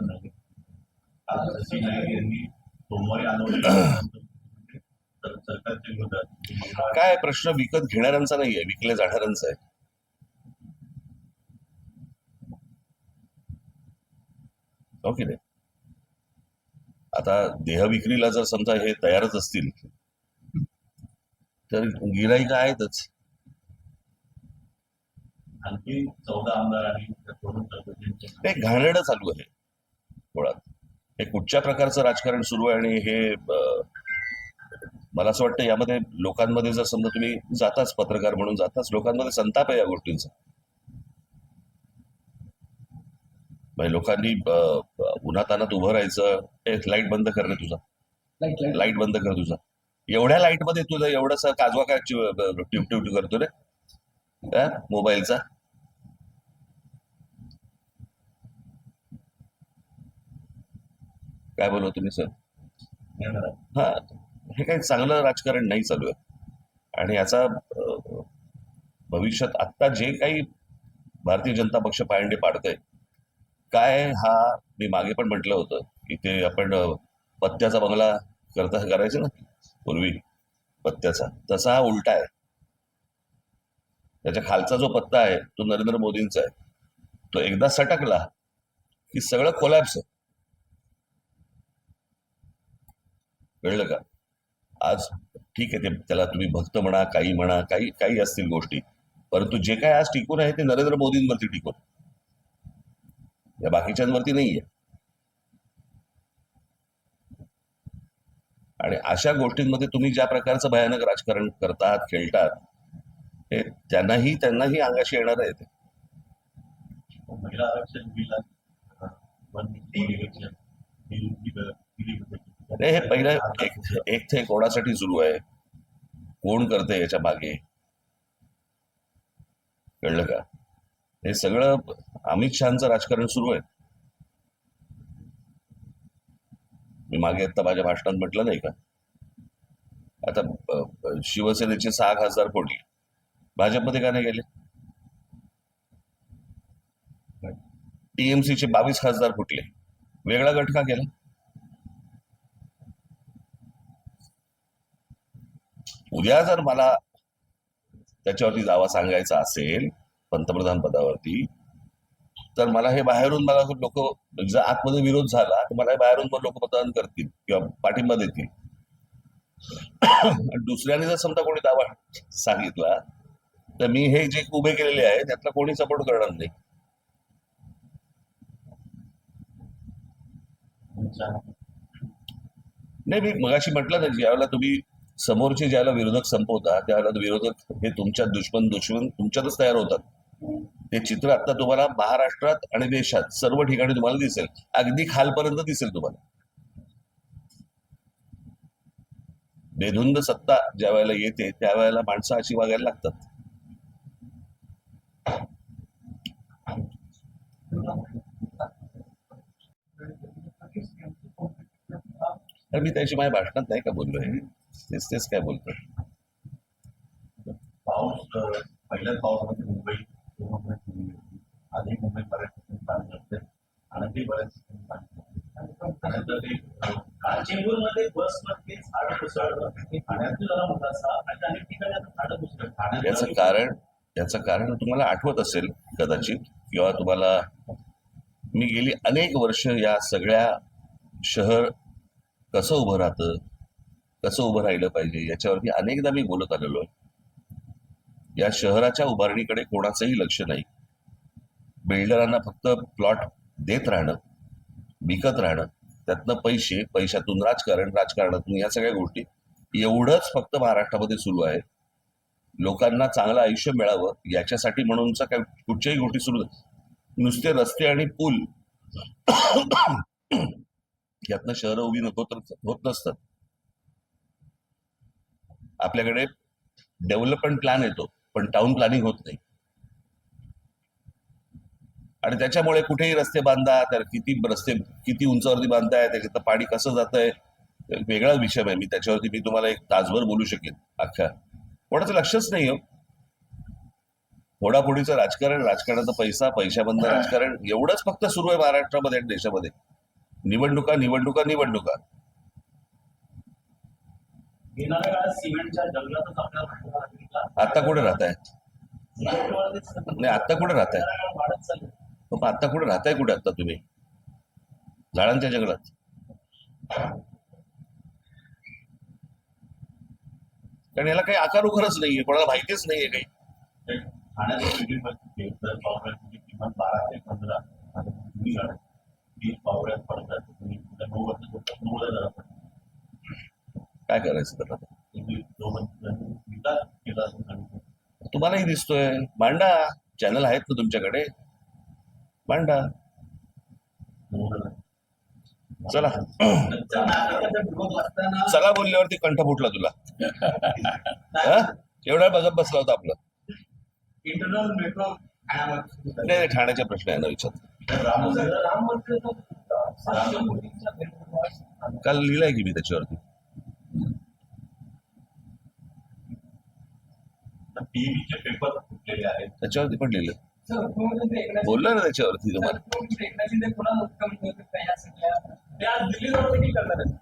राजकारण नाही. आज शशी नाईक यांनी सोमवारी आंदोलन सरकारच्या विरोधात काय प्रश्न विकत घेणाऱ्यांचा नाहीये, विकल्या जाणाऱ्यांचा आहे. हो की नाही? आता देहविक्रीला जर समजा हे तयारच असतील तर गिराईक आहेतच. आणखी 14 आमदार आणि ते घाणेरडं चालू आहे मुळात. हे कुठच्या प्रकारचं राजकारण सुरू आहे आणि हे मला असं वाटतं यामध्ये लोकांमध्ये जर समजा तुम्ही जाताच पत्रकार म्हणून जाताच लोकांमध्ये संताप आहे या गोष्टींचा. म्हणजे लोकांनी उन्हातानात उभं राहायचं, लाईट बंद करणे तुझा, लाईट बंद कर तुझा. एवढ्या लाईट मध्ये तुझं एवढासा काजवा काय टिप करतो रे मोबाईलचा. काय बोलू तुम्ही सर? हा, हे काही चांगलं राजकारण नाही चालू आहे. आणि याचा भविष्यात आत्ता जे काही भारतीय जनता पक्ष पायंडे पाडतंय काय, हा मी मागे पण म्हटलं होतं की ते आपण पत्त्याचा बंगला करायचं ना पूर्वी पत्त्याचा, तसा हा उलटा आहे. त्याच्या खालचा जो पत्ता आहे तो नरेंद्र मोदींचा आहे. तो एकदा सटकला की सगळं कोलॅप्स आहे. कळलं का? आज ठीक आहे, ते त्याला तुम्ही भक्त म्हणा, काही म्हणा, काही काही असतील गोष्टी, परंतु जे काय आज टिकून आहे ते नरेंद्र मोदींवरती टिकून, या बाकीच्यांवरती नाहीये. आणि अशा गोष्टींमध्ये तुम्ही ज्या प्रकारचं भयानक राजकारण करतात, खेळतात, हे त्यांनाही अंगाशी येणार आहे. महिला आरक्षण हे पहिलं एक ते कोणासाठी सुरू आहे, कोण करते याच्या मागे, कळलं का? हे सगळं अमित शहाचं राजकारण सुरू आहे. मी मागे आता माझ्या भाषणात म्हटलं नाही का, आता शिवसेनेचे 6 खासदार फोडले, भाजपमध्ये का नाही गेले? टीएमसीचे 22 खासदार फुटले, वेगळा गट का केला? उद्या जर मला त्याच्यावरती दावा सांगायचा असेल पंतप्रधान पदावरती, तर मला हे बाहेरून मला लोक जर आतमध्ये विरोध झाला तर मला बाहेरून पण लोक मतदान करतील किंवा पाठिंबा देतील. दुसऱ्याने जर समजा कोणी दावा सांगितला तर मी हे जे उभे केलेले आहे त्यातला कोणी सपोर्ट करणार नाही. नाही, मी मगाशी म्हटलं ना, ज्यावेळेला तुम्ही समोरचे ज्याला विरोधक संपवता त्यावेळेला विरोधक हे तुमच्या दुश्मन तुमच्यातच तयार होतात. ते चित्र आता तुम्हाला महाराष्ट्रात आणि देशात सर्व ठिकाणी तुम्हाला दिसेल, अगदी खालपर्यंत दिसेल तुम्हाला. बेधुंद सत्ता ज्या वेळेला येते त्यावेळेला माणसं अशी वागायला लागतात. तर मी त्याची माझ्या भाषणात नाही का बोललोय, तेच काय बोलतोय. पाऊस पहिल्याच पावसामध्ये मुंबई आधी मुंबई बऱ्याच पाणी असते आणि बऱ्याच चेंबूरमध्ये बसमध्ये झाडं कोसळलं, ठाण्यात जरा मोठा असा आणि अनेक ठिकाणी आता झाडं कोसळलं. याचं कारण तुम्हाला आठवत असेल कदाचित, किंवा तुम्हाला मी गेली अनेक वर्ष या सगळ्या शहर कसं उभं राहतं, कसं उभं राहिलं पाहिजे याच्यावरती अनेकदा मी बोलत आलेलो आहे. या शहराच्या उभारणीकडे कोणाचंही लक्ष नाही. बिल्डरांना फक्त प्लॉट देत राहणं, विकत राहणं, त्यातनं पैशातून राजकारणातून या सगळ्या गोष्टी, एवढंच फक्त महाराष्ट्रामध्ये सुरू आहे. लोकांना चांगलं आयुष्य मिळावं याच्यासाठी म्हणूनचा काय कुठच्याही गोष्टी सुरू, नुसते रस्ते आणि पूल यातनं शहरं उभी होत नसतात. आपल्याकडे डेव्हलपमेंट प्लॅन येतो पण टाउन प्लॅनिंग होत नाही. आणि त्याच्यामुळे कुठेही रस्ते बांधा, तर किती उंचावरती बांधताय, त्याच्यात पाणी कसं जात आहे, वेगळा विषय आहे. त्याच्यावरती मी तुम्हाला एक तासभर बोलू शकेन. अख्खा कोणाचं लक्षच नाही हो. फोडाफोडीचं राजकारण, राजकारणाचा पैशाबंद राजकारण, एवढंच फक्त सुरू आहे महाराष्ट्रामध्ये आणि देशामध्ये. निवडणुका निवडणुका निवडणुका. येणाऱ्या काळात सिमेंटच्या जंगलातच आपल्याला राहायला लागेल का? आता कुठे राहताय? सिमेंटवरतीच नाही, आता कुठे राहताय? येणाऱ्या काळात वाढत चालली. मग आता कुठे राहताय? कुठे आता तुम्ही? झाडांच्या जंगलात. कारण याला काही आकार उघडच नाहीये, कोणाला माहितीच नाहीये काही. ठाण्याच्या पिढीमध्ये जर पावसाळ्याची किमान 12 ते 15 आता तुम्ही गाडी ती पावसाळ्यात पडतात, तुम्ही 9 वर्ष काय करायचं त्याला? तुम्ही विकास केला असं सांगितलं. तुम्हालाही दिसतोय, मांडा. चॅनल आहेत ना तुमच्याकडे, मांडा. चला नागरिकांचा विरोध असताना चला बोलल्यावरती कंठ फुटला तुला. हा? एवढा बघत बसला होता आपलं. इंटरनल मेट्रो ठाण्यामध्ये नाही, ठाण्याच्या प्रश्न आहे ना विचार. राम मंदिराचा 700 कोटींचा गैरव्यवहार काल लिहिलंय की मी त्याच्यावरती. टीव्हीचे पेपर फुटलेले आहेत. त्याच्यावरती पण लिहिलं. सर, मुख्यमंत्री एकनाथ बोललो ना त्याच्यावरती तुम्हाला. मुख्यमंत्री एकनाथ शिंदे पुन्हा मुख्यमंत्री होते का या सगळ्या ते आज दिल्लीला मीटिंग करणार आहेत.